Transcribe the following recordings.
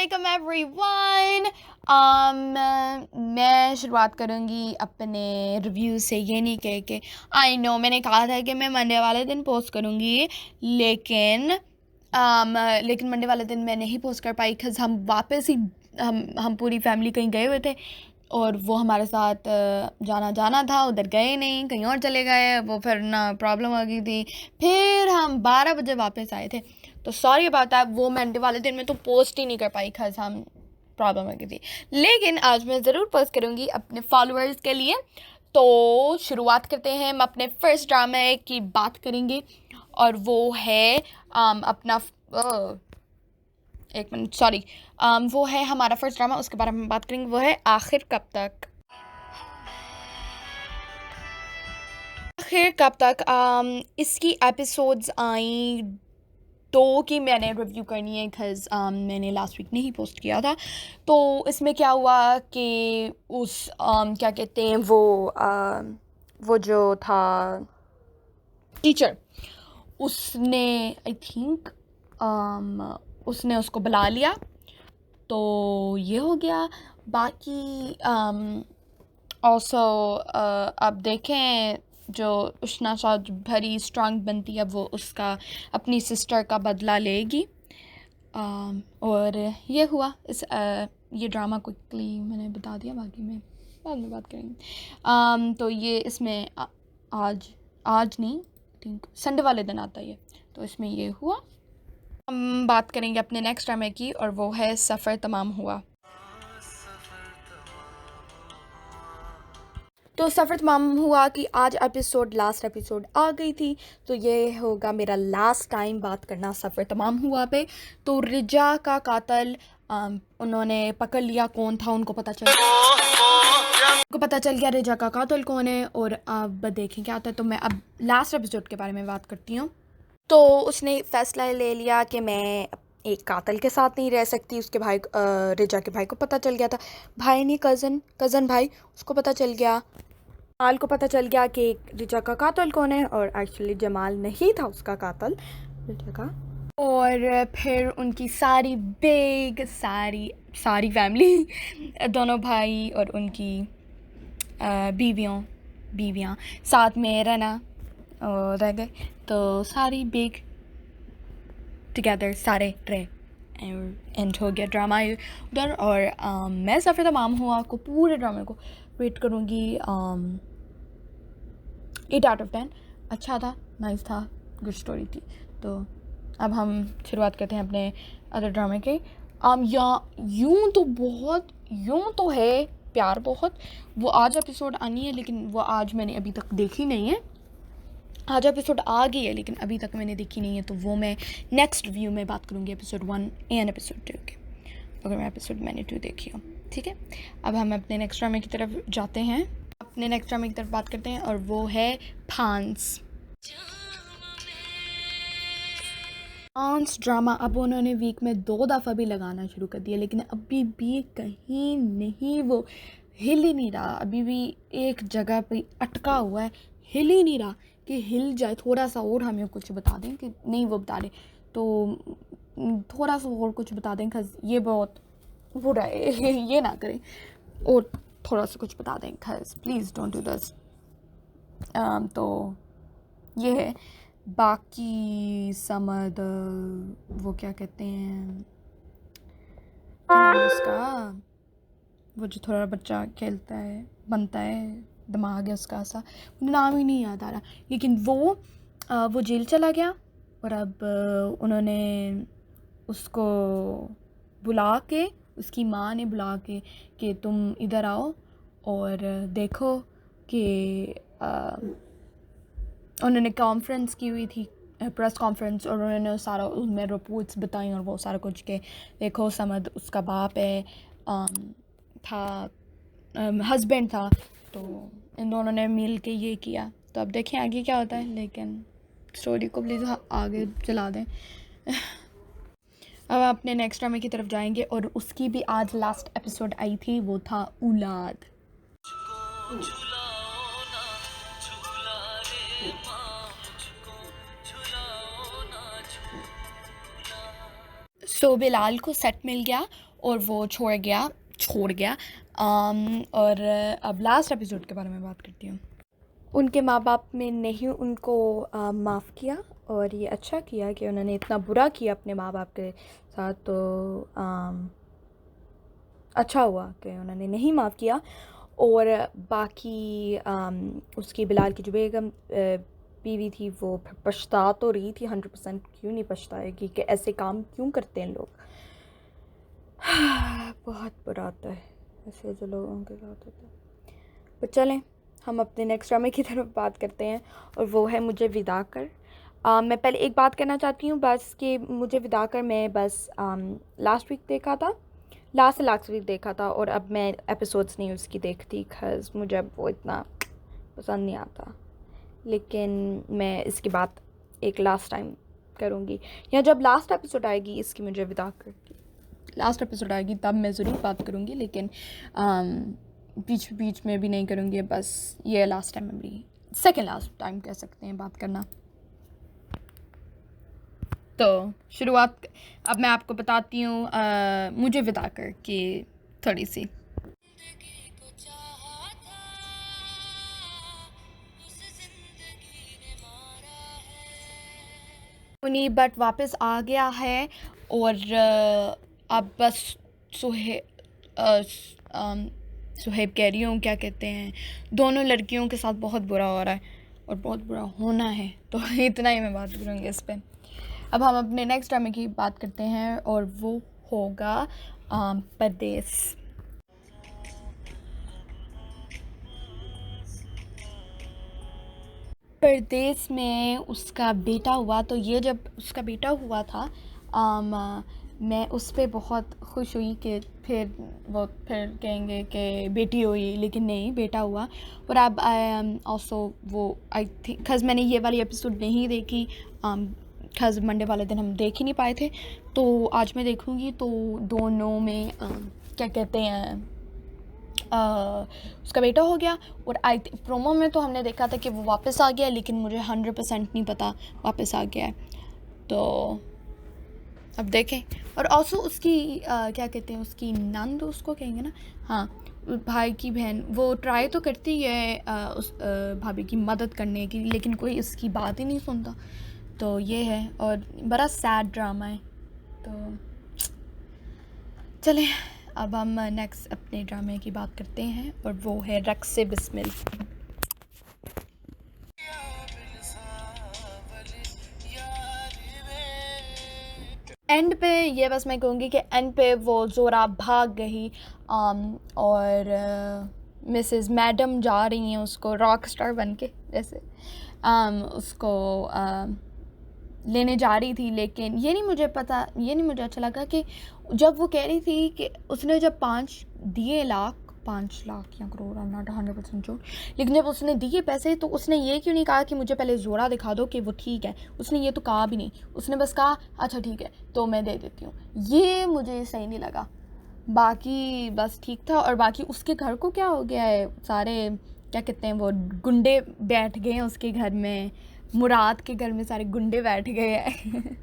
अस्सलामुअलैकुम एवरीवन। मैं शुरुआत करूँगी अपने रिव्यू से। ये नहीं कह के आई नो मैंने कहा था कि मैं मंडे वाले दिन पोस्ट करूँगी, लेकिन मंडे वाले दिन मैं नहीं पोस्ट कर पाई बिकॉज़ हम वापस ही हम पूरी फैमिली कहीं गए हुए थे और वो हमारे साथ जाना था, उधर गए नहीं, कहीं और चले गए। वो फिर ना प्रॉब्लम आ गई थी, फिर हम 12 बजे वापस आए थे। तो सॉरी अबाउट दैट, वो मंडे वाले दिन में तो पोस्ट ही नहीं कर पाई बिकॉज़ हम प्रॉब्लम आ गई थी। लेकिन आज मैं ज़रूर पोस्ट करूँगी अपने फॉलोअर्स के लिए। तो शुरुआत करते हैं। हम अपने फर्स्ट ड्रामा की बात करेंगे और वो है अपना एक मिनट सॉरी वो है हमारा फर्स्ट ड्रामा, उसके बारे में बात करेंगे। वो है आखिर कब तक। आखिर कब तक इसकी एपिसोड्स आई 2 की मैंने रिव्यू करनी है बिकॉज़ मैंने लास्ट वीक नहीं पोस्ट किया था। तो इसमें क्या हुआ कि उस क्या कहते हैं वो जो था टीचर, उसने आई थिंक उसने उसको बुला लिया, तो ये हो गया। बाकी ऑल्सो अब देखें जो उष्णा शाह भरी स्ट्रांग बनती है, वो उसका अपनी सिस्टर का बदला लेगी। और ये हुआ इस ये ड्रामा क्विकली मैंने बता दिया, बाकी में बाद में बात करेंगे। तो ये इसमें आज नहीं थिंक संडे वाले दिन आता है ये, तो इसमें ये हुआ। हम बात करेंगे अपने नेक्स्ट ड्रामे की और वो है सफ़र तमाम हुआ। तो सफ़र तमाम हुआ कि आज लास्ट एपिसोड आ गई थी, तो ये होगा मेरा लास्ट टाइम बात करना सफ़र तमाम हुआ पे। तो रिजा का कातिल उन्होंने पकड़ लिया, कौन था उनको पता चल गया रिजा का कातिल कौन है। और अब देखें क्या होता है। तो मैं अब लास्ट एपिसोड के बारे में बात करती हूँ। तो उसने फ़ैसला ले लिया कि मैं एक कातिल के साथ नहीं रह सकती। उसके भाई रिजा के भाई को पता चल गया था, भाई नहीं कज़न भाई, उसको पता चल गया, जमाल को पता चल गया कि रिजा का कातिल कौन है। और एक्चुअली जमाल नहीं था उसका कातिल, रिजा का। और फिर उनकी सारी फैमिली दोनों भाई और उनकी बीवियाँ साथ में रहना और रह गए। तो सारी बिग टुगेदर सारे रहे, एंड हो गया ड्रामा उधर। और मैं सफ़र तमाम हुआ को पूरे ड्रामे को रेट करूँगी 8 आउट ऑफ 10। अच्छा था, नाइस था, गुड स्टोरी थी। तो अब हम शुरुआत करते हैं अपने अदर ड्रामे के। यूँ तो है प्यार बहुत। वो आज एपिसोड आनी है, लेकिन वो आज मैंने अभी तक देखी नहीं है। आज एपिसोड आ गई है लेकिन अभी तक मैंने देखी नहीं है, तो वो मैं नेक्स्ट रिव्यू में बात करूँगी एपिसोड 1 एंड एपिसोड 2 के, अगर मैंने 2 देखी हो। ठीक है, अब हम अपने नेक्स्ट ड्रामे की तरफ जाते हैं। अपने नेक्स्ट ड्रामे की तरफ बात करते हैं और वो है फांस ड्रामा। अब उन्होंने वीक में 2 दफ़ा भी लगाना शुरू कर दिया, लेकिन अभी भी कहीं नहीं वो हिल ही नहीं रहा। अभी भी एक जगह पे अटका हुआ है, हिल ही नहीं रहा कि हिल जाए। थोड़ा सा और हमें कुछ बता दें कि नहीं, वो बता दें तो थोड़ा सा और कुछ बता दें खज़ ये बहुत बुरा है ये ना करें, और थोड़ा सा कुछ बता दें खज़ प्लीज़ डोंट डू दिस। तो ये है। बाकी समद वो क्या कहते हैं, क्या नाम है उसका, वो जो थोड़ा बच्चा खेलता है बनता है, दिमाग है उसका, ऐसा नाम ही नहीं याद आ रहा। लेकिन वो जेल चला गया और अब उन्होंने उसको बुला के, उसकी माँ ने बुला के कि तुम इधर आओ और देखो कि उन्होंने कॉन्फ्रेंस की हुई थी, प्रेस कॉन्फ्रेंस, और उन्होंने सारा उसमें रिपोर्ट्स बताई और वो सारा कुछ के देखो समद उसका बाप है था, हस्बैंड था। तो इन दोनों ने मिल के ये किया। तो अब देखें आगे क्या होता है, लेकिन स्टोरी को प्लीज़ आगे चला दें। अब अपने नेक्स्ट ड्रामे की तरफ जाएंगे और उसकी भी आज लास्ट एपिसोड आई थी, वो था औलाद। सो बिलाल को सेट मिल गया और वो छोड़ गया। और अब लास्ट एपिसोड के बारे में बात करती हूँ। उनके माँ बाप ने नहीं उनको माफ़ किया, और ये अच्छा किया कि उन्होंने इतना बुरा किया अपने माँ बाप के साथ, तो अच्छा हुआ कि उन्होंने नहीं माफ़ किया। और बाकी उसकी बिलाल की जो बेगम बीवी थी वो पछता तो रही थी 100%, क्यों नहीं पछताएगी कि ऐसे काम क्यों करते हैं लोग। बहुत बुरा होता है ऐसे जो लोगों के साथ होता है। पर चलें, हम अपने नेक्स्ट ड्रामे की तरफ बात करते हैं, और वो है मुझे विदा कर। मैं पहले एक बात करना चाहती हूँ बस कि मुझे विदा कर मैं बस लास्ट वीक देखा था, लास्ट वीक देखा था, और अब मैं एपिसोड्स नहीं उसकी देखती, खैर मुझे अब वो इतना पसंद नहीं आता। लेकिन मैं इसकी बात एक लास्ट टाइम करूँगी, या जब लास्ट एपिसोड आएगी इसकी मुझे विदा कर, लास्ट एपिसोड आएगी तब मैं ज़रूर बात करूँगी, लेकिन बीच में भी नहीं करूँगी। बस ये लास्ट टाइम, मेरी सेकेंड लास्ट टाइम कह सकते हैं बात करना। तो शुरुआत अब मैं आपको बताती हूँ मुझे विदा कर कि थोड़ी सी। उन्हीं बट वापस आ गया है, और अब बस सुहेब कह रही हूँ, क्या कहते हैं, दोनों लड़कियों के साथ बहुत बुरा हो रहा है और बहुत बुरा होना है, तो इतना ही मैं बात करूँगी इस पर। अब हम अपने नेक्स्ट ड्रामे की बात करते हैं, और वो होगा परदेस। परदेस में उसका बेटा हुआ, तो ये जब उसका बेटा हुआ था मैं उस पर बहुत खुश हुई कि फिर कहेंगे कि बेटी हुई, लेकिन नहीं, बेटा हुआ। और अब ऑल्सो वो आई थिंक, खज़ मैंने ये वाली एपिसोड नहीं देखी, खज़ मंडे वाले दिन हम देख ही नहीं पाए थे, तो आज मैं देखूँगी। तो दोनों में क्या कहते हैं, उसका बेटा हो गया, और आई प्रोमो में तो हमने देखा था कि वो वापस आ गया, लेकिन मुझे 100% नहीं पता वापस आ गया है, तो अब देखें। और ऑल्सो उसकी क्या कहते हैं, उसकी नंद उसको कहेंगे ना, हाँ, भाई की बहन, वो ट्राई तो करती है उस भाभी की मदद करने की, लेकिन कोई उसकी बात ही नहीं सुनता, तो ये है। और बड़ा सैड ड्रामा है। तो चलें, अब हम नेक्स्ट अपने ड्रामे की बात करते हैं, और वो है रक्स से बिस्मिल। एंड पे ये बस मैं कहूँगी कि एंड पे वो ज़ोरा भाग गई, और मिसेस मैडम जा रही हैं उसको रॉक स्टार बन के, जैसे उसको लेने जा रही थी। लेकिन ये नहीं मुझे अच्छा लगा कि जब वो कह रही थी कि उसने जब 5 लाख या crore, I am not 100% sure, लेकिन जब उसने दिए पैसे, तो उसने ये क्यों नहीं कहा कि मुझे पहले ज़ोरा दिखा दो कि वो ठीक है। उसने ये तो कहा भी नहीं, उसने बस कहा अच्छा ठीक है तो मैं दे देती हूँ। ये मुझे सही नहीं लगा। बाकी बस ठीक था। और बाकी उसके घर को क्या हो गया है, सारे क्या कहते हैं, वो गुंडे बैठ गए हैं उसके घर में, मुराद के घर में सारे गुंडे बैठ गए हैं।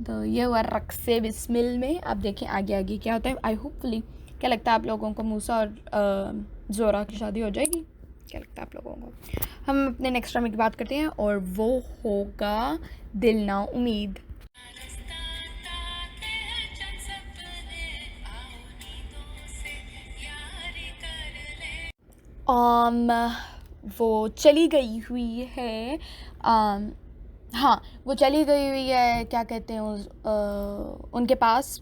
तो ये हुआ रक्स से बिस्मिल में। आप देखें आगे क्या होता है। आई होपफुली, क्या लगता है आप लोगों को, मूसा और ज़ोरा की शादी हो जाएगी? क्या लगता है आप लोगों को? हम अपने नेक्स्ट ड्रामे की बात करते हैं, और वो होगा दिल ना उम्मीद। वो चली गई हुई है, हाँ, वो चली गई हुई है, क्या कहते हैं उनके पास,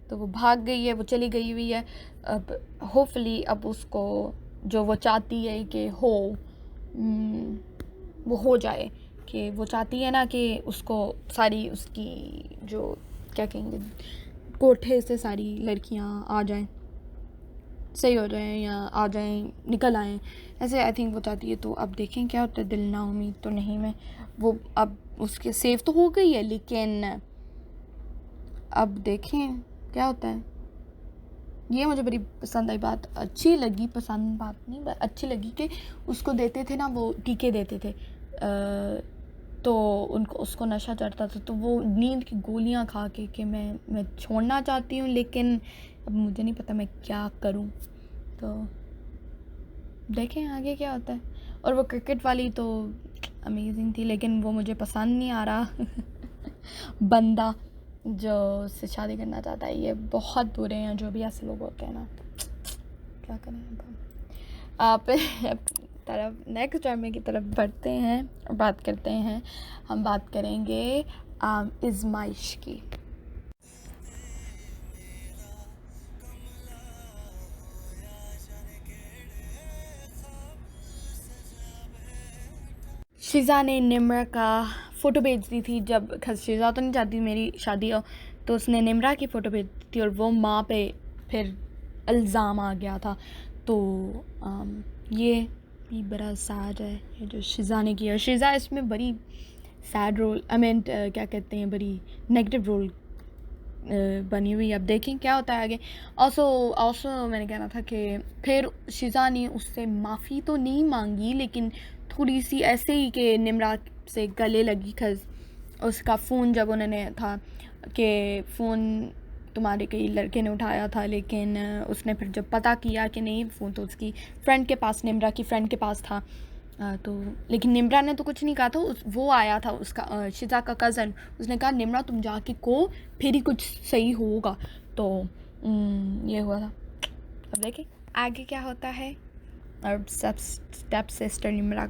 तो वो भाग गई है, वो चली गई हुई है। अब होपफुली अब उसको जो वो चाहती है कि वो हो जाए, कि वो चाहती है ना कि उसको सारी उसकी जो क्या कहेंगे, कोठे से सारी लड़कियां आ जाएं, सही हो जाएं, या आ जाएं, निकल आएं, ऐसे आई थिंक वो चाहती है। तो अब देखें क्या होता है। दिल ना उम्मीद तो नहीं, मैं वो अब उसके सेव तो हो गई है, लेकिन अब देखें क्या होता है। ये मुझे बड़ी पसंद आई बात, अच्छी लगी, पसंद बात नहीं, अच्छी लगी कि उसको देते थे ना, वो टीके देते थे, तो उसको नशा चढ़ता था, तो वो नींद की गोलियां खा के कि मैं छोड़ना चाहती हूँ, लेकिन अब मुझे नहीं पता मैं क्या करूं, तो देखें आगे क्या होता है। और वो क्रिकेट वाली तो अमेजिंग थी, लेकिन वो मुझे पसंद नहीं आ रहा बंदा जो उससे शादी करना चाहता है। ये बहुत बुरे हैं जो भी ऐसे लोग होते हैं ना, क्या करें। अब आप तरफ नेक्स्ट ड्रामे की तरफ बढ़ते हैं और बात करते हैं। हम बात करेंगे इज़माइश की। शिज़ा ने निम्रा का फ़ोटो भेज दी थी, जब शिज़ा तो नहीं चाहती मेरी शादी हो, तो उसने निम्रा की फ़ोटो भेज दी थी और वो माँ पे फिर इल्ज़ाम आ गया था। तो ये भी बड़ा सैड है ये जो शिज़ा ने किया। शिज़ा इसमें बड़ी सैड रोल, आई मीन क्या कहते हैं, बड़ी नेगेटिव रोल बनी हुई। अब देखें क्या होता है आगे। ऑल्सो मैंने कहना था कि फिर शिज़ा ने उससे माफ़ी तो नहीं मांगी, लेकिन थोड़ी सी ऐसे ही कि निम्रा से गले लगी, खज उसका फ़ोन जब उन्होंने था कि फ़ोन तुम्हारे कई लड़के ने उठाया था, लेकिन उसने फिर जब पता किया कि नहीं फ़ोन तो उसकी फ्रेंड के पास, निम्रा की फ्रेंड के पास था, तो लेकिन निम्रा ने तो कुछ नहीं कहा था। वो आया था उसका शिज़ा का कज़न, उसने कहा निम्रा तुम जाके को फिर ही कुछ सही होगा। तो ये हुआ था। अब देखें आगे क्या होता है। और सब स्टेप सिस्टर निम्रा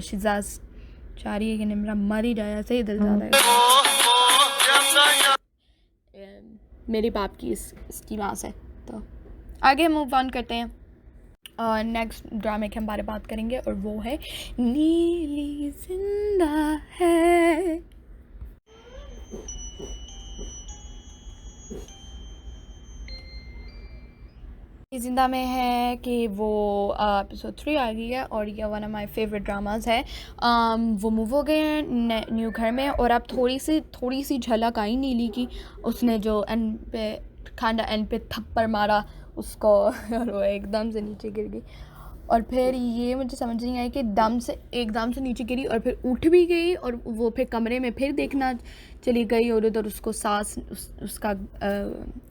शिज़ा चाह रही है कि निम्रा मर ही जाए, ऐसे ही दिल ज़्यादा है मेरे बाप की इसकी माँ से। तो आगे मूव ऑन करते हैं और नेक्स्ट ड्रामे के हम बारे बात करेंगे, और वो है नीली जिंदा है। ज़िंदा में है कि वो एपिसोड 3 आ गई है और ये one of my favourite dramas है। वो मूव हो गए हैं न्यू घर में, और अब थोड़ी सी झलक आई नीली की। उसने जो एंड पे खांडा एंड पे थप्पड़ मारा उसको और वो एकदम से नीचे गिर गई। और फिर ये मुझे समझ नहीं आया कि एकदम से नीचे गिरी और फिर उठ भी गई, और वो फिर कमरे में फिर देखना चली गई, और उधर उसको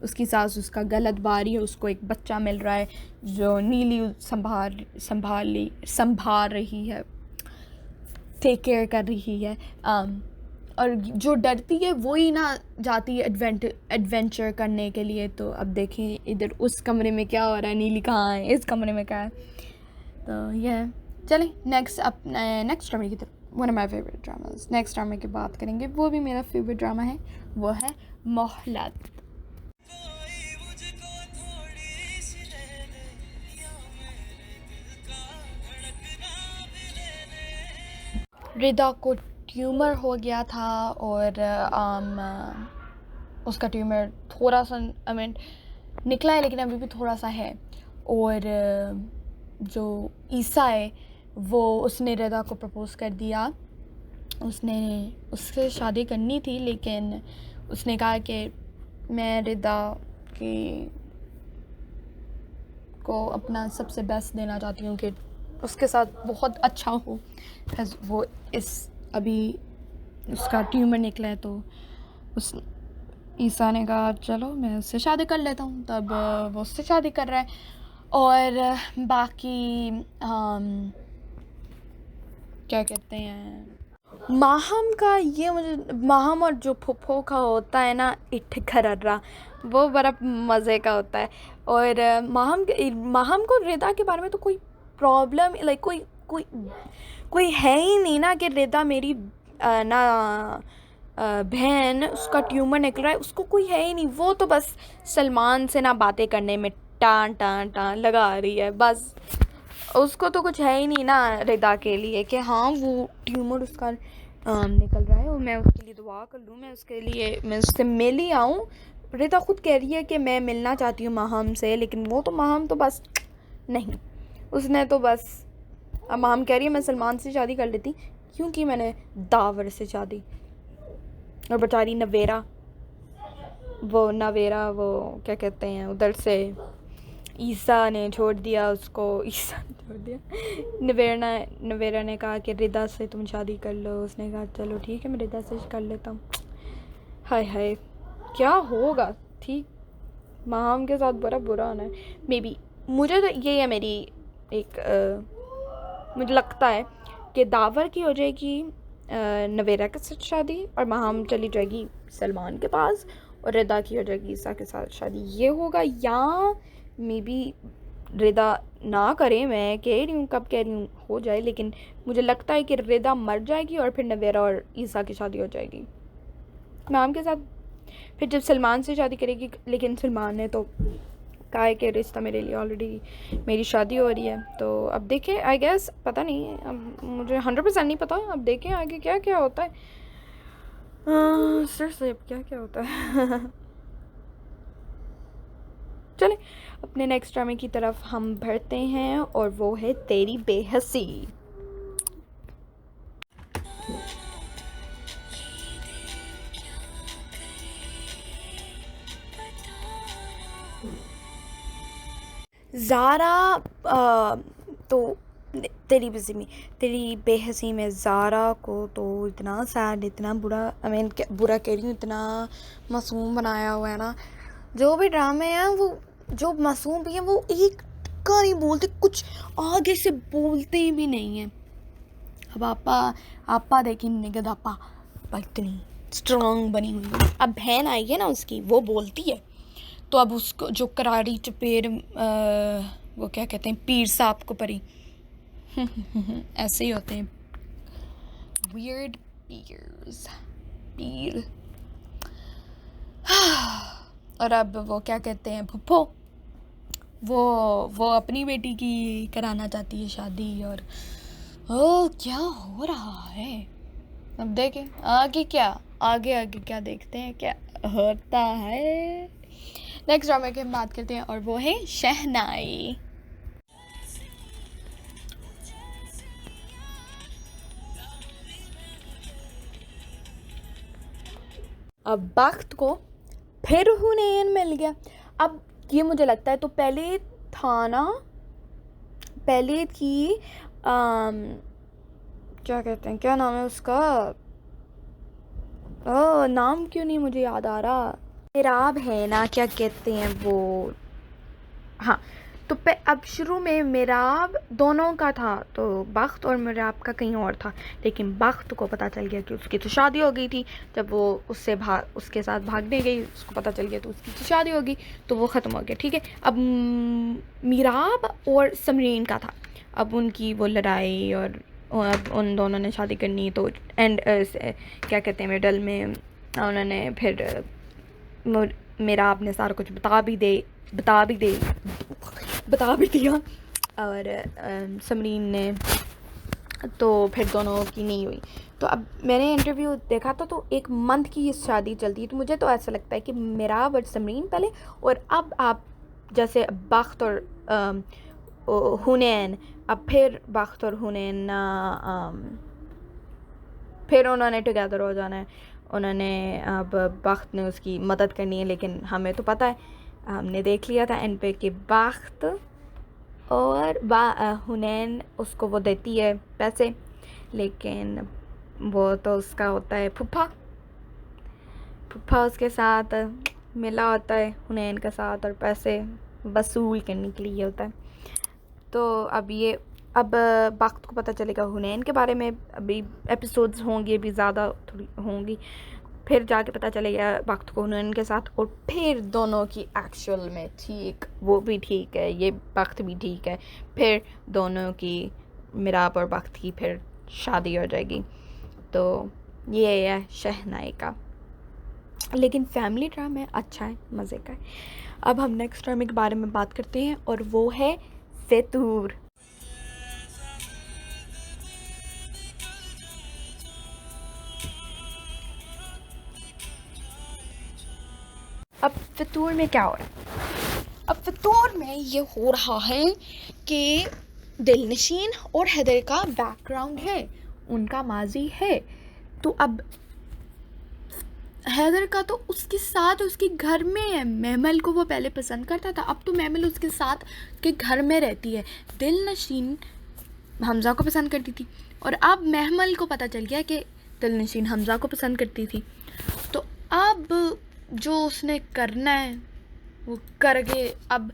उसकी सास उसका गलत बारी है, उसको एक बच्चा मिल रहा है जो नीली संभाल रही है, टेक केयर कर रही है। और जो डरती है वो ही ना जाती है एडवेंचर करने के लिए। तो अब देखें इधर उस कमरे में क्या हो रहा है, नीली कहाँ है, इस कमरे में क्या है। तो यह चलें नेक्स्ट ड्रामे की तरफ। One of my favourite dramas. Next ड्रामे की बात करेंगे, वो भी मेरा फेवरेट ड्रामा है, वो है मोहलत। रिदा को ट्यूमर हो गया था, और उसका ट्यूमर थोड़ा सा निकला है, लेकिन अभी भी थोड़ा सा है। और जो ईसा है वो उसने रिदा को प्रपोज़ कर दिया। उसने उससे शादी करनी थी, लेकिन उसने कहा कि मैं रिदा को अपना सबसे बेस्ट देना चाहती हूँ कि उसके साथ बहुत अच्छा हो। वो अभी उसका ट्यूमर निकला है, तो उस ईसा ने कहा चलो मैं उससे शादी कर लेता हूँ। तब वो उससे शादी कर रहा है। और बाकी क्या कहते हैं, माहम और जो फुफ्फो का होता है ना इठ खर्रा, वो बड़ा मज़े का होता है। और माहम को रिदा के बारे में तो कोई प्रॉब्लम लाइक कोई है ही नहीं ना, कि रिदा मेरी बहन उसका ट्यूमर निकल रहा है, उसको कोई है ही नहीं। वो तो बस सलमान से ना बातें करने में टान लगा रही है बस। उसको तो कुछ है ही नहीं ना रिदा के लिए कि हाँ वो ट्यूमर उसका निकल रहा है और मैं उसके लिए दुआ कर लूँ, मैं उससे मिल ही आऊँ। रिदा खुद कह रही है कि मैं मिलना चाहती हूँ माहम से, लेकिन वो तो माहम तो बस नहीं, उसने तो बस। अब माहम कह रही है मैं सलमान से शादी कर लेती क्योंकि मैंने दावर से शादी। और बेचारी नवेरा वो क्या कहते हैं उधर से ईसा ने छोड़ दिया उसको। नवेरा ने कहा कि रिदा से तुम शादी कर लो। उसने कहा चलो ठीक है मैं रिदा से कर लेता हूँ। हाय हाय क्या होगा। ठीक माहम के साथ बुरा बुरा होना है मे बी। मुझे तो ये है मेरी एक मुझे लगता है कि दावर की हो जाएगी नवेरा के साथ शादी और माहम चली जाएगी सलमान के पास और रिदा की हो जाएगी ईसा के साथ शादी। ये होगा, या मे बी रिदा ना करे, मैं कह रही हूँ, कब कह रही हूँ, हो जाए, लेकिन मुझे लगता है कि रिदा मर जाएगी और फिर नवेरा और ईसा की शादी हो जाएगी माहम के साथ। फिर जब सलमान से शादी करेगी, लेकिन सलमान ने तो कहा है कि रिश्ता मेरे लिए ऑलरेडी, मेरी शादी हो रही है। तो अब देखें, आई गेस, पता नहीं, अब मुझे 100% नहीं पता, अब देखें आगे क्या क्या होता है। सर से अब क्या क्या होता है चले अपने नेक्स्ट ड्रामे की तरफ हम बढ़ते हैं और वो है तेरी बेहसी। ज़ारा तो तेरी बेहसी में ज़ारा को तो इतना सैड, इतना बुरा, आई मीन बुरा कह रही हूँ, इतना मासूम बनाया हुआ है ना। जो भी ड्रामे हैं वो जो मासूम भी हैं वो एक का नहीं बोलते, कुछ आगे से बोलते भी नहीं हैं। अब आपा देखी निगद आपा इतनी स्ट्रॉन्ग बनी हुई है। अब बहन आई है ना उसकी, वो बोलती है, तो अब उसको जो करारी चपेर वो क्या कहते हैं, पीर साहब को परी ऐसे ही होते हैं, वियर्ड पीर। और अब वो क्या कहते हैं, फुप्पो, वो अपनी बेटी की कराना चाहती है शादी। और ओ क्या हो रहा है, अब देखें आगे क्या देखते हैं क्या होता है। नेक्स्ट ड्रामे की हम बात करते हैं और वो है शहनाई। अब वक्त को फिर हुनैन मिल गया। अब ये मुझे लगता है, तो पहले था ना, पहले थी क्या कहते हैं, क्या नाम है उसका, नाम क्यों नहीं मुझे याद आ रहा, मेराब है ना, क्या कहते हैं वो, हाँ। तो अब शुरू में मेराब दोनों का था, तो बख्त और मेराब का कहीं और था, लेकिन बख्त को पता चल गया कि उसकी तो शादी हो गई थी। जब वो उसके साथ भागने गई, उसको पता चल गया तो उसकी तो शादी हो गई, तो वो ख़त्म हो गया, ठीक है। अब मेराब और समरीन का था, अब उनकी वो लड़ाई, और अब उन दोनों ने शादी करनी, तो एंड क्या कहते हैं, मिडल में उन्होंने फिर मेराब ने सारा कुछ बता भी दिया, और समरीन ने, तो फिर दोनों की नहीं हुई। तो अब मैंने इंटरव्यू देखा था, तो 1 मंथ की शादी चलती है, तो मुझे तो ऐसा लगता है कि मेराब और समरीन पहले, और अब आप जैसे बख्त और हुनैन, अब फिर बख्त और हुनैन फिर उन्होंने टुगेदर हो जाना है। उन्होंने अब बख्त ने उसकी मदद करनी है, लेकिन हमें तो पता है, हमने देख लिया था एंड पे कि बख्त और हुनैन उसको वो देती है पैसे, लेकिन वो तो उसका होता है फूफा उसके साथ मिला होता है हुनैन के साथ, और पैसे वसूल करने के लिए होता है। तो अब वक्त को पता चलेगा हुनैन के बारे में, अभी एपिसोड्स होंगे, अभी ज़्यादा थोड़ी होंगी, फिर जाके पता चलेगा वक्त को हुनैन के साथ, और फिर दोनों की एक्चुअल में ठीक, वो भी ठीक है, ये वक्त भी ठीक है, फिर दोनों की, मेराब और वक्त की फिर शादी हो जाएगी। तो ये है शहनाई का, लेकिन फैमिली ड्रामा है, अच्छा है, मज़े का है। अब हम नेक्स्ट ड्रामे के बारे में बात करते हैं और वो है फितूर। अब फितूर में क्या हो रहा है, अब फितूर में ये हो रहा है कि दिलनशीन और हैदर का बैकग्राउंड है, उनका माजी है। तो अब हैदर का तो उसके साथ उसके घर में है, महमल को वो पहले पसंद करता था, अब तो महमल उसके साथ के घर में रहती है। दिलनशीन हमज़ा को पसंद करती थी, और अब महमल को पता चल गया कि दिलनशीन हमज़ा को पसंद करती थी। तो अब जो उसने करना है वो करके अब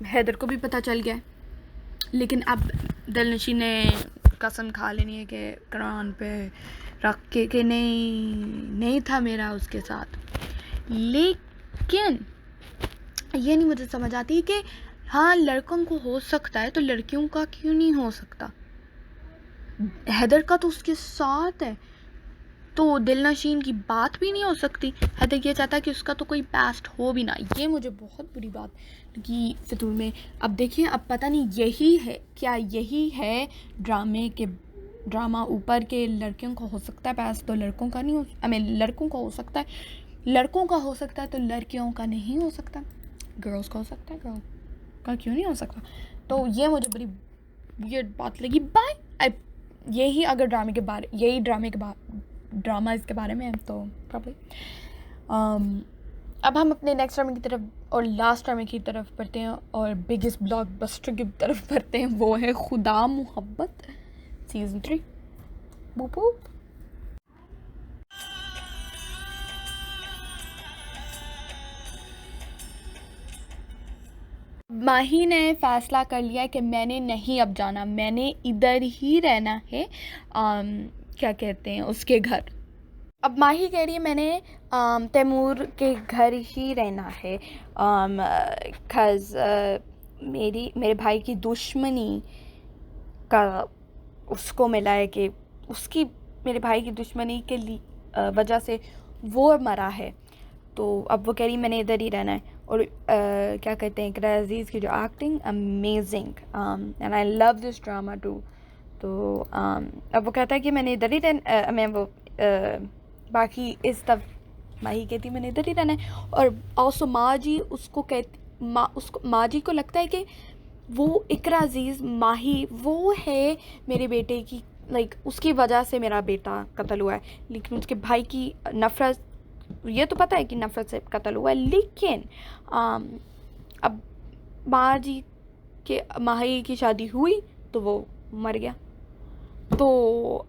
हैदर को भी पता चल गया, लेकिन अब दिलनशी ने कसम खा लेनी है कि कुरान पे रख के कि नहीं था मेरा उसके साथ। लेकिन ये नहीं मुझे समझ आती कि हाँ लड़कों को हो सकता है तो लड़कियों का क्यों नहीं हो सकता। हैदर का तो उसके साथ है, तो दिलनशीन की बात भी नहीं हो सकती। हैदर ये चाहता है कि उसका तो कोई पास्ट हो भी ना। ये मुझे बहुत बुरी बात लगी फितूर में। अब देखिए, अब पता नहीं यही है क्या, यही है ड्रामा ऊपर के लड़कियों को हो सकता है पास्ट तो लड़कों का नहीं हो, लड़कों को हो सकता है, लड़कों का हो सकता है तो लड़कियों का नहीं हो सकता। गर्ल्स का हो सकता है, गर्ल का क्यों नहीं हो सकता। तो ये मुझे बड़ी ये बात लगी। बाय यही अगर ड्रामे के ड्रामा इसके बारे में है तो प्रॉब्लम। अब हम अपने नेक्स्ट ड्रामे की तरफ और लास्ट ड्रामे की तरफ बढ़ते हैं और बिगेस्ट ब्लॉकबस्टर की तरफ बढ़ते हैं। वो है खुदा मोहब्बत सीज़न 3। Boop boop. माही ने फ़ैसला कर लिया कि मैंने नहीं अब जाना, मैंने इधर ही रहना है, क्या कहते हैं उसके घर। अब माही कह रही है मैंने तैमूर के घर ही रहना है, मेरे भाई की दुश्मनी का उसको मिला है कि उसकी मेरे भाई की दुश्मनी के लिए वजह से वो मरा है, तो अब वो कह रही मैंने इधर ही रहना है। और क्या कहते हैं इकरा अज़ीज़ की जो acting amazing, and I love this drama too. तो अब वो कहता है कि मैंने इधर ही बाकी इस तब माही कहती मैंने इधर ही रहना है। और ऑल्सो माँ जी को लगता है कि वो इकरा अज़ीज़ माही वो है मेरे बेटे की, उसकी वजह से मेरा बेटा कत्ल हुआ है, लेकिन उसके भाई की नफ़रत, ये तो पता है कि नफ़रत से कत्ल हुआ है। लेकिन अब माँ जी के माही की शादी हुई तो वो मर गया, तो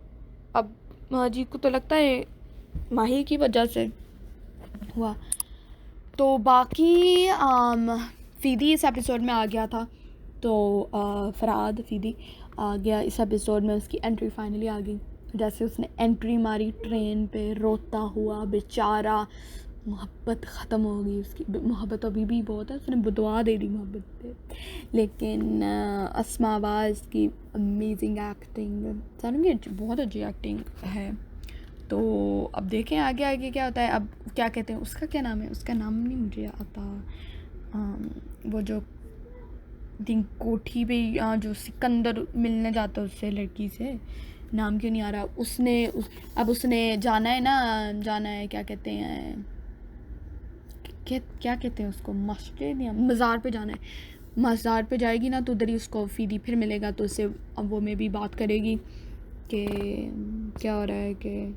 अब माँ जी को तो लगता है माही की वजह से हुआ। तो बाकी फ़ीदी इस एपिसोड में आ गया था, तो फ़राद फ़ीदी आ गया इस एपिसोड में, उसकी एंट्री फाइनली आ गई। जैसे उसने एंट्री मारी ट्रेन पे रोता हुआ बेचारा, मोहब्बत ख़त्म हो गई उसकी। मोहब्बत अभी भी बहुत है, उसने दुआ दे दी मोहब्बत पे। लेकिन अस्मा आवाज़ की अमेजिंग एक्टिंग, सारों की बहुत अच्छी एक्टिंग है। तो अब देखें आगे क्या होता है। अब क्या कहते हैं उसका क्या नाम है, उसका नाम नहीं मुझे आता, वो जो कोठी पे जो सिकंदर मिलने जाता है उससे लड़की से, नाम क्यों नहीं आ रहा। अब उसने जाना है क्या कहते हैं क्या कहते हैं उसको, मस्जिद या मज़ार पे जाना है। मज़ार पे जाएगी ना तो उधर ही उसको फ़ीदी फिर मिलेगा, तो उससे अब वो में भी बात करेगी कि क्या हो रहा है कि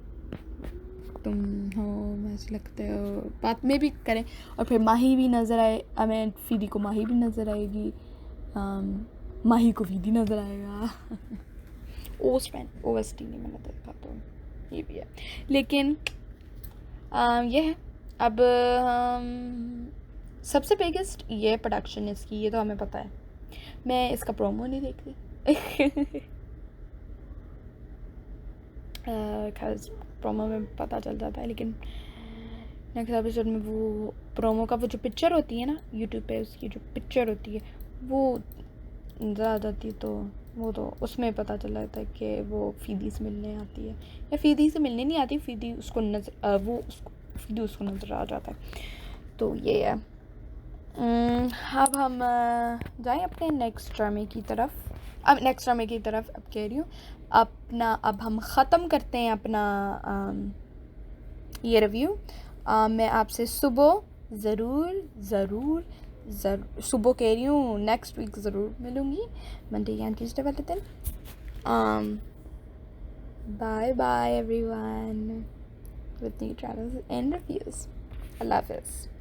तुम हो वैसे लगते हो, बात में भी करें। और फिर माही भी नज़र आए, हमें फ़ीदी को माही भी नज़र आएगी, माही को फ़ीदी नज़र आएगा। OST नहीं मैंने देखा तो ये भी है। लेकिन ये है अब सबसे बिगेस्ट ये प्रोडक्शन इसकी, ये तो हमें पता है। मैं इसका प्रोमो नहीं देखती खास प्रोमो में पता चल जाता है, लेकिन नेक्स्ट एपिसोड में वो प्रोमो का वो जो पिक्चर होती है ना यूट्यूब पे, उसकी जो पिक्चर होती है वो ज़्यादा जाती है, तो वो तो उसमें पता चल जाता है कि वो फ़ीदी से मिलने आती है, या फ़ीदी से मिलने नहीं आती, फ़ीदी उसको नज़र आ जाता है। तो ये है। अब हम जाएं अपने नेक्स्ट ड्रामे की तरफ। अब कह रही हूँ अपना, अब हम ख़त्म करते हैं अपना ये रिव्यू। मैं आपसे सुबह ज़रूर सुबह कह रही हूँ, नेक्स्ट वीक ज़रूर मिलूँगी, मंडे या ट्यूसडे वाले दिन। Bye everyone with new dramas and reviews. अल्लाह हाफ़िज़।